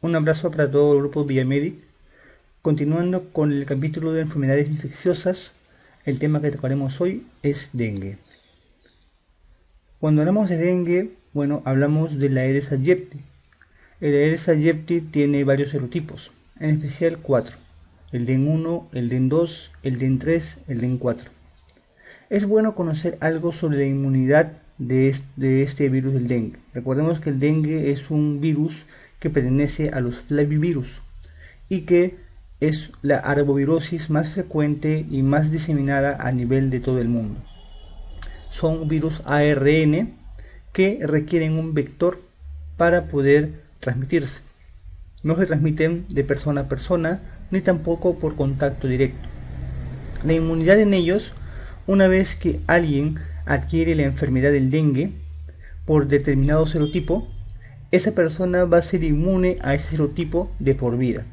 Un abrazo para todo el grupo Villamedic. Continuando con el capítulo de enfermedades infecciosas, el tema que tocaremos hoy es dengue. Cuando hablamos de dengue, hablamos de la Aedes aegypti. El Aedes aegypti tiene varios serotipos, en especial 4: el DEN 1, el DEN 2, el DEN 3, el DEN 4. Es bueno conocer algo sobre la inmunidad de este virus del dengue. Recordemos que el dengue es un virus que pertenece a los flavivirus y que es la arbovirosis más frecuente y más diseminada a nivel de todo el mundo. Son virus ARN que requieren un vector para poder transmitirse. No se transmiten de persona a persona ni tampoco por contacto directo. La inmunidad en ellos, una vez que alguien adquiere la enfermedad del dengue por determinado serotipo, esa persona va a ser inmune a ese serotipo de por vida,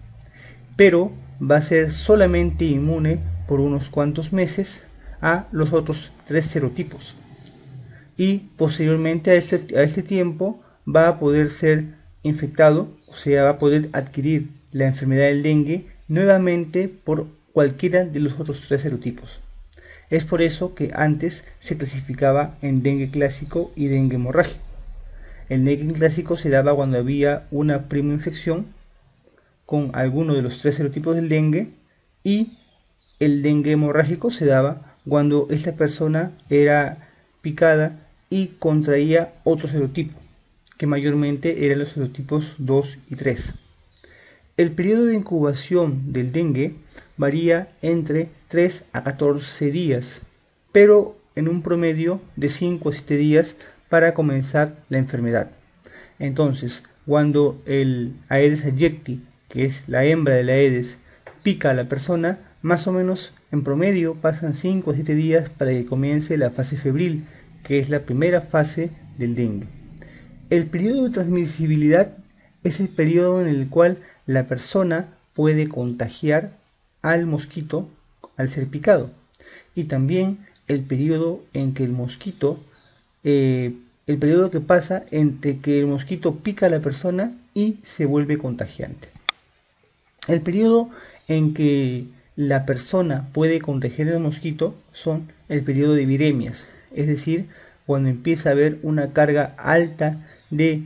pero va a ser solamente inmune por unos cuantos meses a los otros 3 serotipos, y posteriormente a ese tiempo va a poder ser infectado, o sea, va a poder adquirir la enfermedad del dengue nuevamente por cualquiera de los otros 3 serotipos. Es por eso que antes se clasificaba en dengue clásico y dengue hemorrágico. El dengue clásico se daba cuando había una primoinfección con alguno de los 3 serotipos del dengue, y el dengue hemorrágico se daba cuando esa persona era picada y contraía otro serotipo, que mayormente eran los serotipos 2 y 3. El periodo de incubación del dengue varía entre 3 a 14 días, pero en un promedio de 5 a 7 días para comenzar la enfermedad. Entonces, cuando el Aedes aegypti, que es la hembra de la Aedes, pica a la persona, más o menos en promedio pasan 5 a 7 días para que comience la fase febril, que es la primera fase del dengue. El periodo de transmisibilidad es el periodo en el cual la persona puede contagiar al mosquito al ser picado, y también el periodo en que el periodo que pasa entre que el mosquito pica a la persona y se vuelve contagiante. El periodo en que la persona puede contagiar al mosquito son el periodo de viremias, es decir, cuando empieza a haber una carga alta de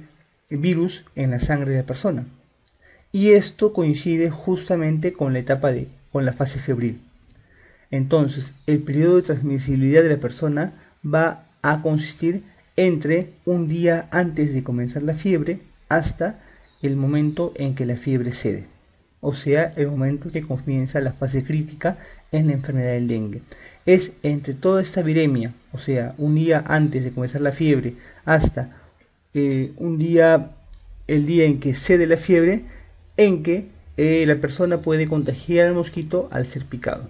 virus en la sangre de la persona. Y esto coincide justamente con la fase febril. Entonces, el periodo de transmisibilidad de la persona va a consistir entre un día antes de comenzar la fiebre hasta el momento en que la fiebre cede, o sea, el momento que comienza la fase crítica en la enfermedad del dengue. Es entre toda esta viremia, o sea, un día antes de comenzar la fiebre hasta el día en que cede la fiebre, en que la persona puede contagiar al mosquito al ser picado.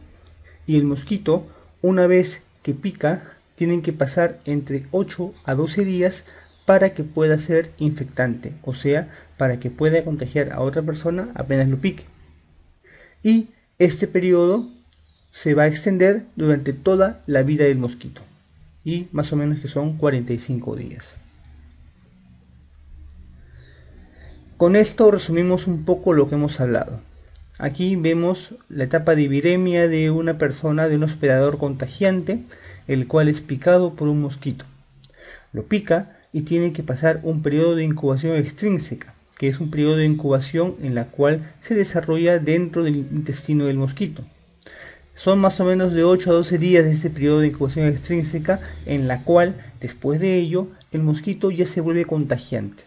Y el mosquito, una vez que pica, tienen que pasar entre 8 a 12 días para que pueda ser infectante, o sea, para que pueda contagiar a otra persona apenas lo pique. Y este periodo se va a extender durante toda la vida del mosquito, y más o menos que son 45 días. Con esto resumimos un poco lo que hemos hablado. Aquí vemos la etapa de viremia de una persona, de un hospedador contagiante, el cual es picado por un mosquito. Lo pica y tiene que pasar un periodo de incubación extrínseca, que es un periodo de incubación en la cual se desarrolla dentro del intestino del mosquito. Son más o menos de 8 a 12 días de este periodo de incubación extrínseca, en la cual, después de ello, el mosquito ya se vuelve contagiante.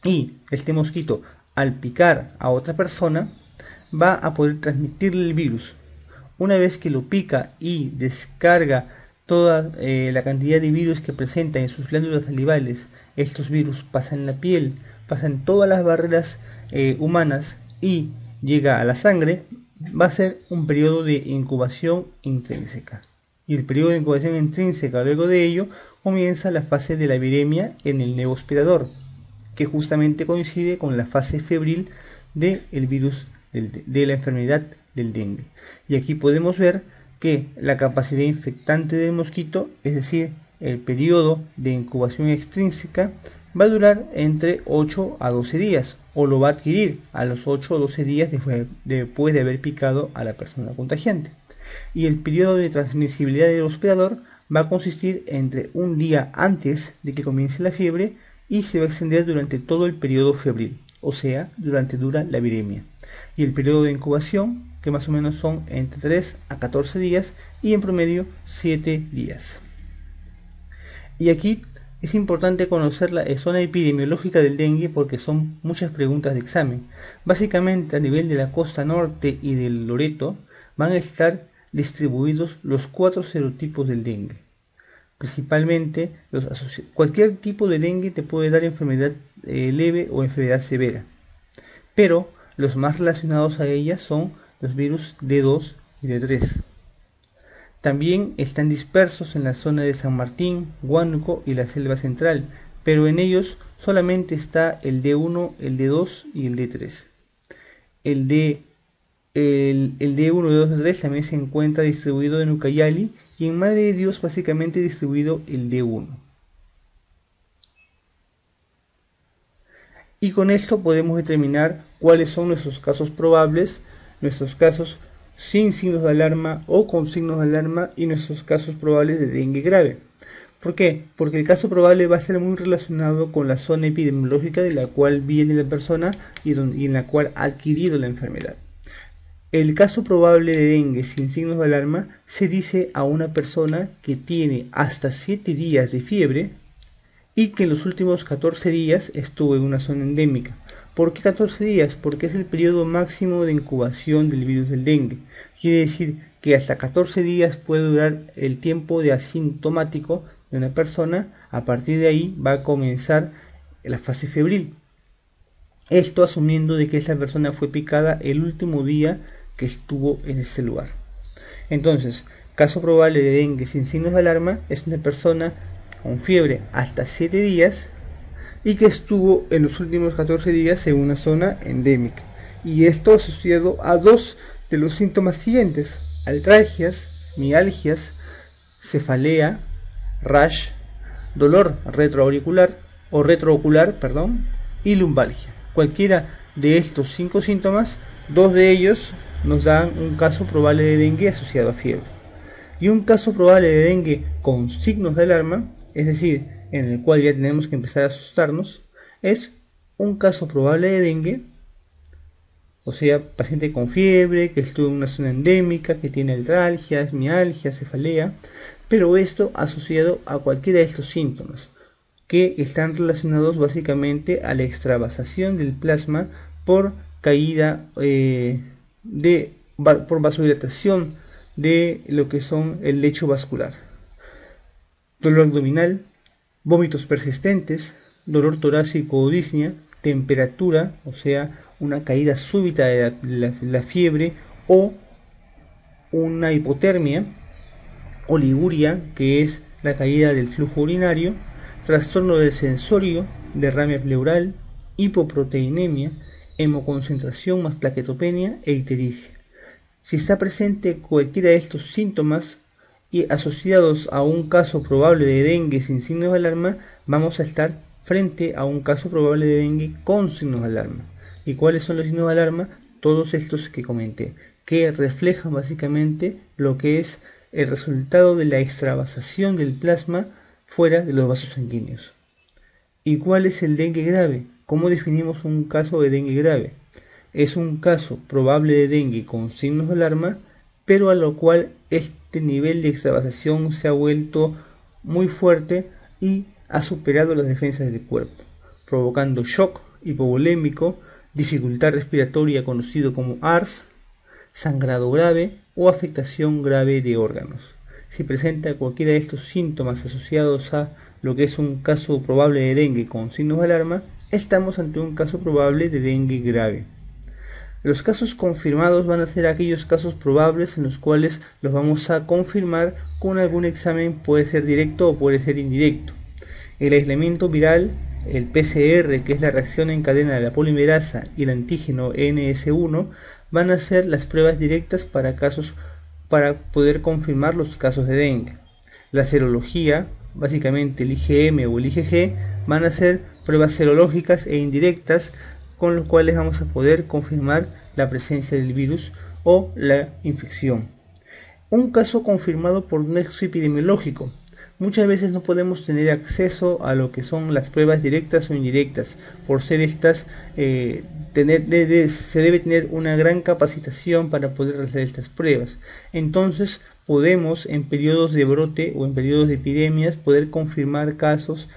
Y este mosquito, al picar a otra persona, va a poder transmitirle el virus. Una vez que lo pica y descarga toda la cantidad de virus que presenta en sus glándulas salivales, estos virus pasan en la piel, pasan todas las barreras humanas y llega a la sangre, va a ser un periodo de incubación intrínseca. Y el periodo de incubación intrínseca, luego de ello, comienza la fase de la viremia en el neohospedador, que justamente coincide con la fase febril del virus de la enfermedad del dengue. Y aquí podemos ver que la capacidad infectante del mosquito, es decir, el periodo de incubación extrínseca, va a durar entre 8 a 12 días, o lo va a adquirir a los 8 o 12 días después de haber picado a la persona contagiante. Y el periodo de transmisibilidad del hospedador va a consistir entre un día antes de que comience la fiebre y se va a extender durante todo el periodo febril, o sea, durante dura la viremia. Y el periodo de incubación, que más o menos son entre 3 a 14 días y en promedio 7 días. Y aquí es importante conocer la zona epidemiológica del dengue porque son muchas preguntas de examen. Básicamente a nivel de la costa norte y del Loreto van a estar distribuidos los 4 serotipos del dengue. Principalmente cualquier tipo de dengue te puede dar enfermedad leve o enfermedad severa, pero los más relacionados a ella son los virus D2 y D3. También están dispersos en la zona de San Martín, Huánuco y la Selva Central, pero en ellos solamente está el D1, el D2 y el D3. El D1, D2 y D3 también se encuentra distribuido en Ucayali y en Madre de Dios básicamente distribuido el D1. Y con esto podemos determinar cuáles son nuestros casos probables, nuestros casos sin signos de alarma o con signos de alarma y nuestros casos probables de dengue grave. ¿Por qué? Porque el caso probable va a ser muy relacionado con la zona epidemiológica de la cual viene la persona y en la cual ha adquirido la enfermedad. El caso probable de dengue sin signos de alarma se dice a una persona que tiene hasta 7 días de fiebre y que en los últimos 14 días estuvo en una zona endémica. ¿Por qué 14 días? Porque es el periodo máximo de incubación del virus del dengue. Quiere decir que hasta 14 días puede durar el tiempo de asintomático de una persona. A partir de ahí va a comenzar la fase febril. Esto asumiendo de que esa persona fue picada el último día que estuvo en ese lugar. Entonces, caso probable de dengue sin signos de alarma es una persona con fiebre hasta 7 días y que estuvo en los últimos 14 días en una zona endémica. Y esto asociado a 2 de los síntomas siguientes: artralgias, mialgias, cefalea, rash, dolor retroocular y lumbalgia. Cualquiera de estos 5 síntomas, 2 de ellos nos dan un caso probable de dengue asociado a fiebre. Y un caso probable de dengue con signos de alarma, es decir, en el cual ya tenemos que empezar a asustarnos, es un caso probable de dengue, o sea, paciente con fiebre, que estuvo en una zona endémica, que tiene artralgias, mialgias, cefalea, pero esto asociado a cualquiera de estos síntomas, que están relacionados básicamente a la extravasación del plasma por caída por vasodilatación de lo que son el lecho vascular. Dolor abdominal, vómitos persistentes, dolor torácico o disnea, temperatura, o sea, una caída súbita de la fiebre o una hipotermia, oliguria, que es la caída del flujo urinario, trastorno del sensorio, derrame pleural, hipoproteinemia, hemoconcentración más plaquetopenia e ictericia. Si está presente cualquiera de estos síntomas y asociados a un caso probable de dengue sin signos de alarma, vamos a estar frente a un caso probable de dengue con signos de alarma. ¿Y cuáles son los signos de alarma? Todos estos que comenté, que reflejan básicamente lo que es el resultado de la extravasación del plasma fuera de los vasos sanguíneos. ¿Y cuál es el dengue grave? ¿Cómo definimos un caso de dengue grave? Es un caso probable de dengue con signos de alarma, pero a lo cual este nivel de extravasación se ha vuelto muy fuerte y ha superado las defensas del cuerpo, provocando shock hipovolémico, dificultad respiratoria conocido como ARS, sangrado grave o afectación grave de órganos. Si presenta cualquiera de estos síntomas asociados a lo que es un caso probable de dengue con signos de alarma, estamos ante un caso probable de dengue grave. Los casos confirmados van a ser aquellos casos probables en los cuales los vamos a confirmar con algún examen, puede ser directo o puede ser indirecto. El aislamiento viral, el PCR, que es la reacción en cadena de la polimerasa, y el antígeno NS1 van a ser las pruebas directas para poder confirmar los casos de dengue. La serología, básicamente el IgM o el IgG, van a ser pruebas serológicas e indirectas con los cuales vamos a poder confirmar la presencia del virus o la infección. Un caso confirmado por nexo epidemiológico. Muchas veces no podemos tener acceso a lo que son las pruebas directas o indirectas, por ser estas, se debe tener una gran capacitación para poder realizar estas pruebas. Entonces podemos, en periodos de brote o en periodos de epidemias, poder confirmar casos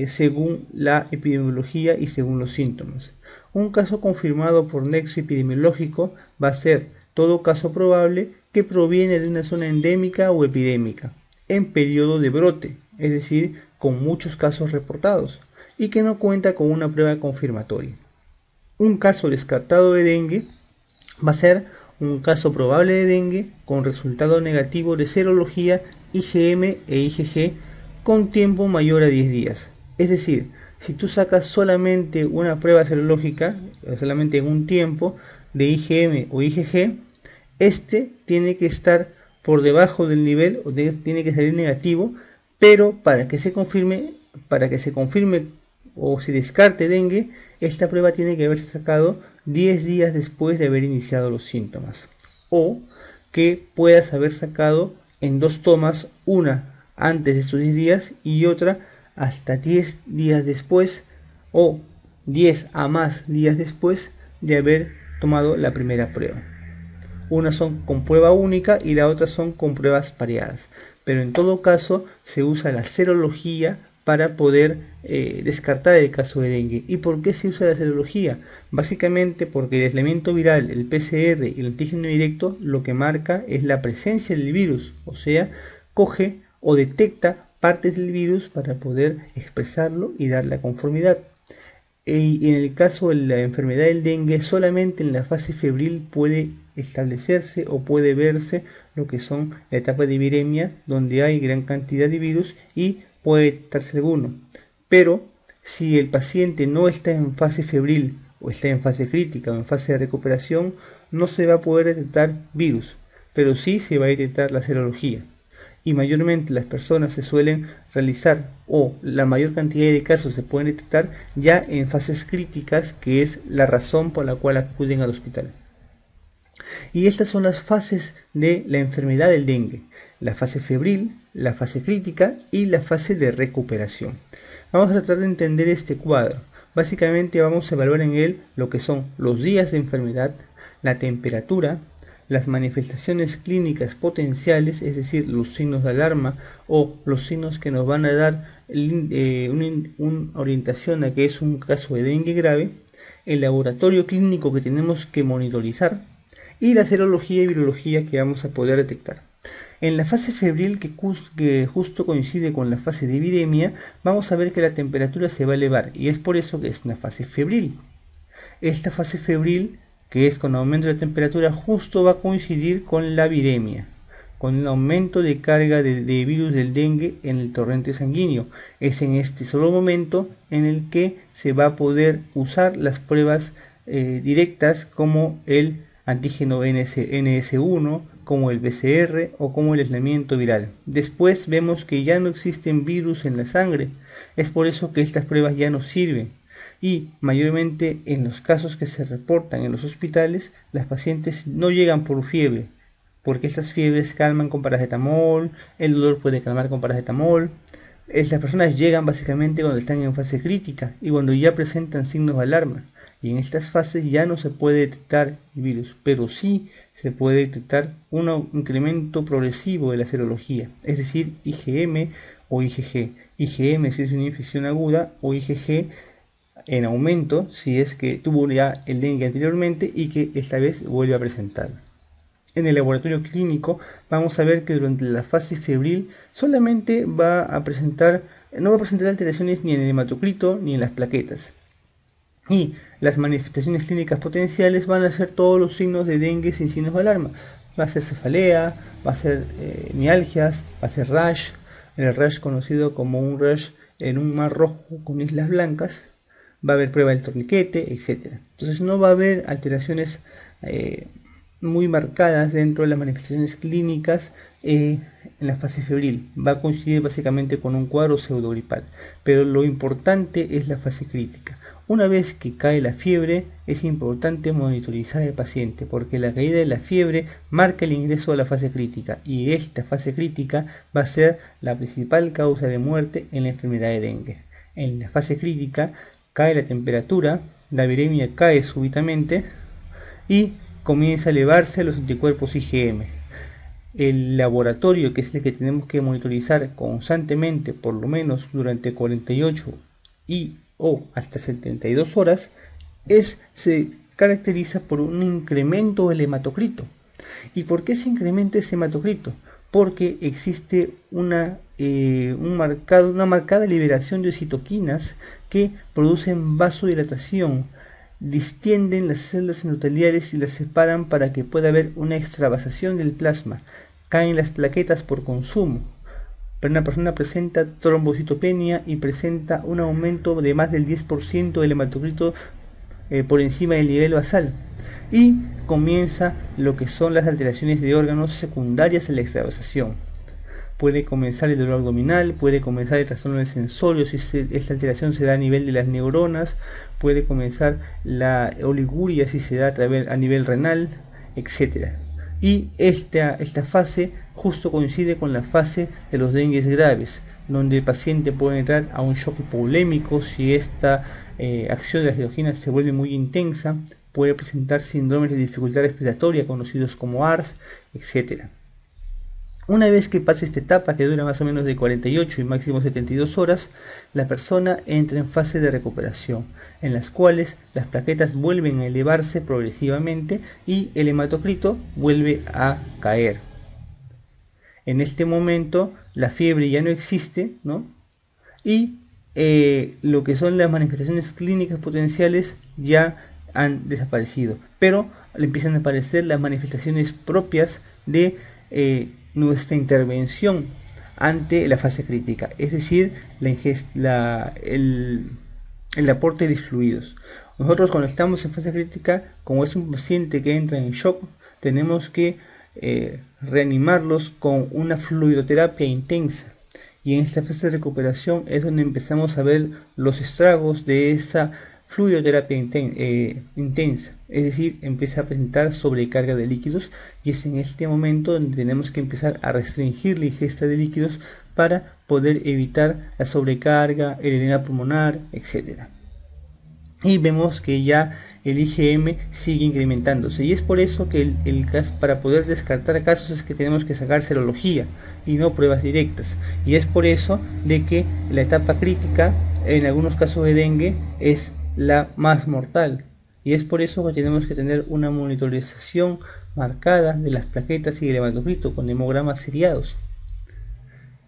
según la epidemiología y según los síntomas. Un caso confirmado por nexo epidemiológico va a ser todo caso probable que proviene de una zona endémica o epidémica en periodo de brote, es decir, con muchos casos reportados, y que no cuenta con una prueba confirmatoria. Un caso descartado de dengue va a ser un caso probable de dengue con resultado negativo de serología IgM e IgG con tiempo mayor a 10 días. Es decir, si tú sacas solamente una prueba serológica, solamente en un tiempo, de IgM o IgG, este tiene que estar por debajo del nivel, o tiene que salir negativo, pero para que se confirme o se descarte dengue, esta prueba tiene que haberse sacado 10 días después de haber iniciado los síntomas, o que puedas haber sacado en 2 tomas, una antes de estos 10 días y otra hasta 10 días después, o 10 a más días después de haber tomado la primera prueba. Unas son con prueba única y las otras son con pruebas pareadas, pero en todo caso se usa la serología para poder descartar el caso de dengue. ¿Y por qué se usa la serología? Básicamente porque el aislamiento viral, el PCR y el antígeno directo lo que marca es la presencia del virus, o sea, coge o detecta partes del virus para poder expresarlo y dar la conformidad. Y en el caso de la enfermedad del dengue, solamente en la fase febril puede establecerse o puede verse lo que son la etapa de viremia, donde hay gran cantidad de virus y puede detectarse alguno. Pero si el paciente no está en fase febril o está en fase crítica o en fase de recuperación, no se va a poder detectar virus, pero sí se va a detectar la serología. Y mayormente las personas se suelen realizar, o la mayor cantidad de casos se pueden detectar ya en fases críticas, que es la razón por la cual acuden al hospital. Y estas son las fases de la enfermedad del dengue: la fase febril, la fase crítica y la fase de recuperación. Vamos a tratar de entender este cuadro. Básicamente vamos a evaluar en él lo que son los días de enfermedad, la temperatura, las manifestaciones clínicas potenciales, es decir, los signos de alarma o los signos que nos van a dar una orientación a que es un caso de dengue grave, el laboratorio clínico que tenemos que monitorizar y la serología y virología que vamos a poder detectar. En la fase febril, que justo coincide con la fase de viremia, vamos a ver que la temperatura se va a elevar y es por eso que es una fase febril. Esta fase febril, que es con aumento de temperatura, justo va a coincidir con la viremia, con el aumento de carga de virus del dengue en el torrente sanguíneo. Es en este solo momento en el que se va a poder usar las pruebas directas, como el antígeno NS1, como el PCR o como el aislamiento viral. Después vemos que ya no existen virus en la sangre, es por eso que estas pruebas ya no sirven. Y mayormente en los casos que se reportan en los hospitales, las pacientes no llegan por fiebre, porque estas fiebres calman con paracetamol, el dolor puede calmar con paracetamol. Las personas llegan básicamente cuando están en fase crítica y cuando ya presentan signos de alarma, y en estas fases ya no se puede detectar el virus, pero sí se puede detectar un incremento progresivo de la serología, es decir, IgM o IgG. IgM si es una infección aguda, o IgG en aumento si es que tuvo ya el dengue anteriormente y que esta vez vuelve a presentar. En el laboratorio clínico vamos a ver que durante la fase febril solamente no va a presentar alteraciones ni en el hematocrito ni en las plaquetas. Y las manifestaciones clínicas potenciales van a ser todos los signos de dengue sin signos de alarma. Va a ser cefalea, va a ser mialgias, va a ser rash, el rash conocido como un rash en un mar rojo con islas blancas. Va a haber prueba del torniquete, etc. Entonces no va a haber alteraciones muy marcadas dentro de las manifestaciones clínicas en la fase febril. Va a coincidir básicamente con un cuadro pseudogripal, pero lo importante es la fase crítica. Una vez que cae la fiebre, es importante monitorizar al paciente porque la caída de la fiebre marca el ingreso a la fase crítica y esta fase crítica va a ser la principal causa de muerte en la enfermedad de dengue. En la fase crítica cae la temperatura, la viremia cae súbitamente y comienza a elevarse los anticuerpos IgM. El laboratorio, que es el que tenemos que monitorizar constantemente, por lo menos durante 48 o hasta 72 horas, se caracteriza por un incremento del hematocrito. ¿Y por qué se incrementa ese hematocrito? Porque existe una marcada liberación de citoquinas que producen vasodilatación, distienden las células endoteliales y las separan para que pueda haber una extravasación del plasma. Caen las plaquetas por consumo. Pero una persona presenta trombocitopenia y presenta un aumento de más del 10% del hematocrito por encima del nivel basal. Y comienza lo que son las alteraciones de órganos secundarias a la extravasación. Puede comenzar el dolor abdominal, puede comenzar el trastorno del sensorio si esta alteración se da a nivel de las neuronas, puede comenzar la oliguria si se da a nivel renal, etc. Y esta fase justo coincide con la fase de los dengues graves, donde el paciente puede entrar a un shock hipovolémico si esta acción de las citoquinas se vuelve muy intensa, puede presentar síndromes de dificultad respiratoria conocidos como ARS, etc. Una vez que pase esta etapa, que dura más o menos de 48 y máximo 72 horas, la persona entra en fase de recuperación, en las cuales las plaquetas vuelven a elevarse progresivamente y el hematocrito vuelve a caer. En este momento la fiebre ya no existe, ¿no? Y lo que son las manifestaciones clínicas potenciales ya han desaparecido, pero le empiezan a aparecer las manifestaciones propias de nuestra intervención ante la fase crítica, es decir, el aporte de fluidos. Nosotros cuando estamos en fase crítica, como es un paciente que entra en shock, tenemos que reanimarlos con una fluidoterapia intensa, y en esta fase de recuperación es donde empezamos a ver los estragos de esa fluidoterapia intensa, es decir, empieza a presentar sobrecarga de líquidos y es en este momento donde tenemos que empezar a restringir la ingesta de líquidos para poder evitar la sobrecarga, el edema pulmonar, etc. Y vemos que ya el IgM sigue incrementándose y es por eso que para poder descartar casos es que tenemos que sacar serología y no pruebas directas, y es por eso de que la etapa crítica en algunos casos de dengue es la más mortal, y es por eso que tenemos que tener una monitorización marcada de las plaquetas y del hematocrito con hemogramas seriados.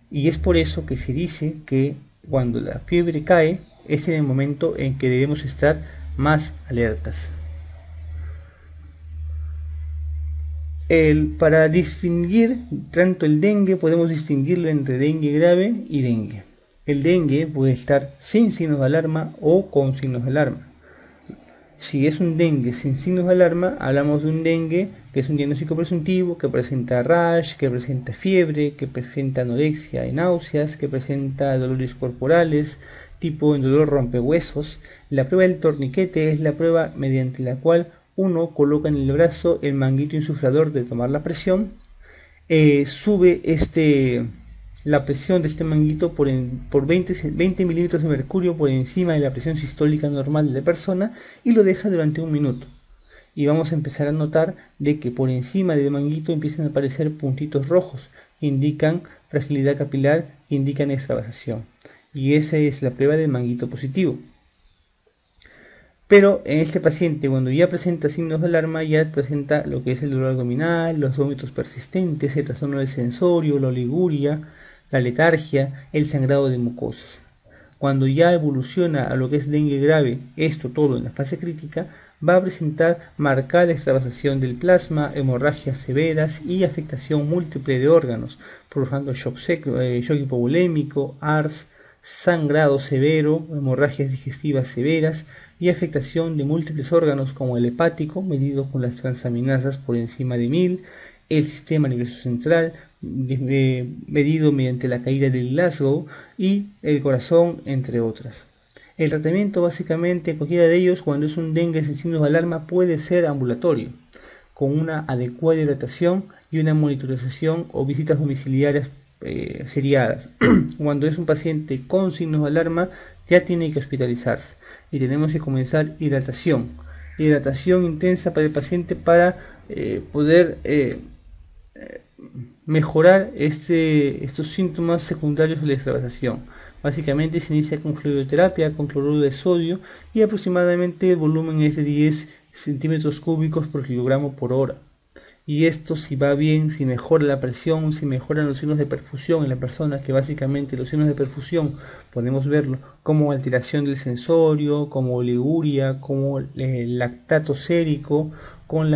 Y es por eso que se dice que cuando la fiebre cae es en el momento en que debemos estar más alertas. Para distinguir tanto el dengue, podemos distinguirlo entre dengue grave y dengue. El dengue puede estar sin signos de alarma o con signos de alarma. Si es un dengue sin signos de alarma, hablamos de un dengue que es un diagnóstico presuntivo, que presenta rash, que presenta fiebre, que presenta anorexia y náuseas, que presenta dolores corporales, tipo en dolor rompehuesos. La prueba del torniquete es la prueba mediante la cual uno coloca en el brazo el manguito insuflador de tomar la presión, sube la presión de este manguito por 20 milímetros de mercurio por encima de la presión sistólica normal de la persona y lo deja durante un minuto. Y vamos a empezar a notar de que por encima del manguito empiezan a aparecer puntitos rojos que indican fragilidad capilar, que indican extravasación. Y esa es la prueba del manguito positivo. Pero en este paciente, cuando ya presenta signos de alarma, ya presenta lo que es el dolor abdominal, los vómitos persistentes, el trastorno del sensorio, la oliguria, la letargia, el sangrado de mucosas. Cuando ya evoluciona a lo que es dengue grave, esto todo en la fase crítica, va a presentar marcada extravasación del plasma, hemorragias severas y afectación múltiple de órganos, provocando shock hipovolémico, ARS, sangrado severo, hemorragias digestivas severas y afectación de múltiples órganos como el hepático, medido con las transaminasas por encima de 1000, el sistema nervioso central, medido mediante la caída del Glasgow, y el corazón, entre otras. El tratamiento básicamente cualquiera de ellos cuando es un dengue sin signos de alarma puede ser ambulatorio, con una adecuada hidratación y una monitorización o visitas domiciliarias seriadas. Cuando es un paciente con signos de alarma ya tiene que hospitalizarse y tenemos que comenzar hidratación intensa para el paciente para poder mejorar estos síntomas secundarios de la extravasación. Básicamente se inicia con fluidoterapia con cloruro de sodio y aproximadamente el volumen es de 10 centímetros cúbicos por kilogramo por hora. Y esto, si va bien, si mejora la presión, si mejoran los signos de perfusión en la persona, que básicamente los signos de perfusión podemos verlo como alteración del sensorio, como oliguria, como lactato sérico, con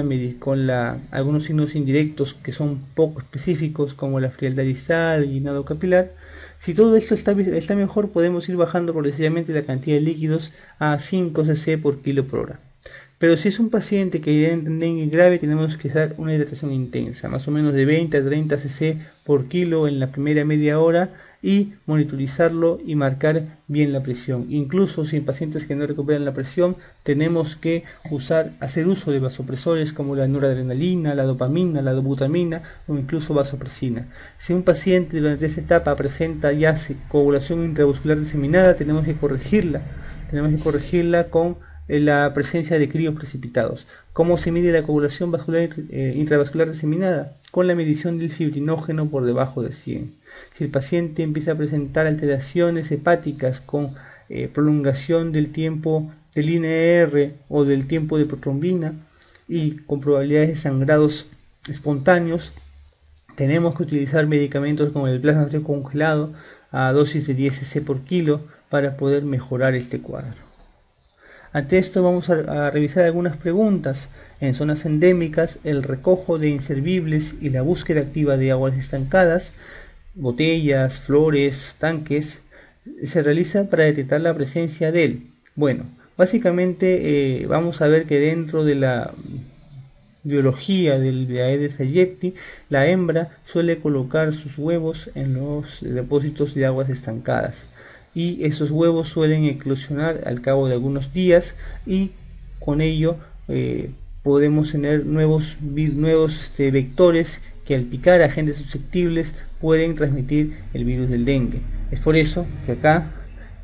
algunos signos indirectos que son poco específicos como la frialdad distal, el llenado capilar. Si todo esto está mejor, podemos ir bajando progresivamente la cantidad de líquidos a 5 cc por kilo por hora. Pero si es un paciente que ya tiene dengue grave, tenemos que hacer una hidratación intensa, más o menos de 20 a 30 cc por kilo en la primera media hora y monitorizarlo y marcar bien la presión. Incluso si en pacientes que no recuperan la presión, tenemos que hacer uso de vasopresores como la noradrenalina, la dopamina, la dobutamina o incluso vasopresina. Si un paciente durante esa etapa presenta ya coagulación intravascular diseminada, tenemos que corregirla con la presencia de críos precipitados. ¿Cómo se mide la coagulación vascular intravascular diseminada? Con la medición del fibrinógeno por debajo de 100. Si el paciente empieza a presentar alteraciones hepáticas con prolongación del tiempo del INR o del tiempo de protrombina y con probabilidades de sangrados espontáneos, tenemos que utilizar medicamentos como el plasma frío congelado a dosis de 10 cc por kilo para poder mejorar este cuadro. Ante esto vamos a revisar algunas preguntas. En zonas endémicas, el recojo de inservibles y la búsqueda activa de aguas estancadas, botellas, flores, tanques, se realiza para detectar la presencia de él. Bueno, básicamente vamos a ver que dentro de la biología del Aedes aegypti, la hembra suele colocar sus huevos en los depósitos de aguas estancadas. Y esos huevos suelen eclosionar al cabo de algunos días y con ello podemos tener nuevos vectores que al picar a agentes susceptibles pueden transmitir el virus del dengue. Es por eso que acá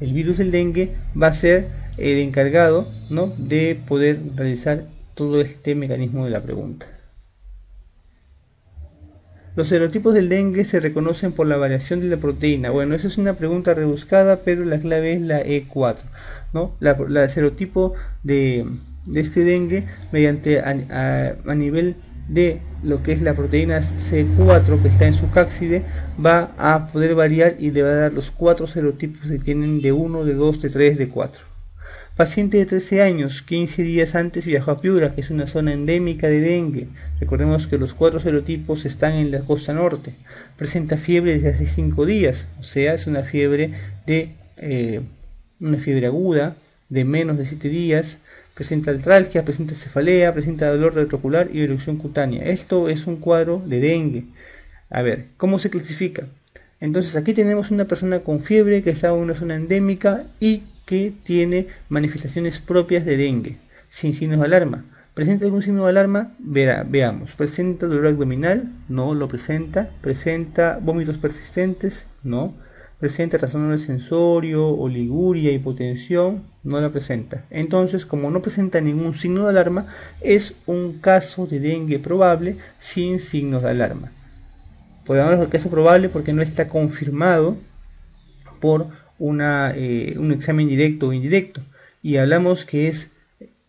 el virus del dengue va a ser el encargado, ¿no?, de poder realizar todo este mecanismo de la pregunta. Los serotipos del dengue se reconocen por la variación de la proteína. Bueno, esa es una pregunta rebuscada, pero la clave es la E4, ¿no? El serotipo de este dengue, mediante a nivel de lo que es la proteína C4 que está en su cápside, va a poder variar y le va a dar los 4 serotipos que tienen de 1, de 2, de 3, de 4. Paciente de 13 años, 15 días antes viajó a Piura, que es una zona endémica de dengue. Recordemos que los 4 serotipos están en la costa norte. Presenta fiebre desde hace 5 días, o sea, es una fiebre aguda de menos de 7 días. Presenta artralgia, presenta cefalea, presenta dolor retrocular y erupción cutánea. Esto es un cuadro de dengue. A ver, ¿cómo se clasifica? Entonces aquí tenemos una persona con fiebre que está en una zona endémica y que tiene manifestaciones propias de dengue, sin signos de alarma. ¿Presenta algún signo de alarma? Veamos. ¿Presenta dolor abdominal? No lo presenta. ¿Presenta vómitos persistentes? No. ¿Presenta trastorno del sensorio, oliguria, hipotensión? No la presenta. Entonces, como no presenta ningún signo de alarma, es un caso de dengue probable sin signos de alarma. Podemos hablar de caso probable porque no está confirmado por un examen directo o indirecto, y hablamos que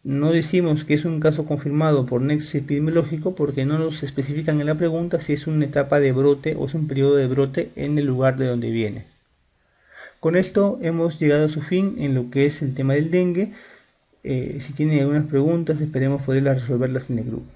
no decimos que es un caso confirmado por nexo epidemiológico porque no nos especifican en la pregunta si es una etapa de brote o es un periodo de brote en el lugar de donde viene. Con esto hemos llegado a su fin en lo que es el tema del dengue. Si tienen algunas preguntas, esperemos poderlas resolverlas en el grupo.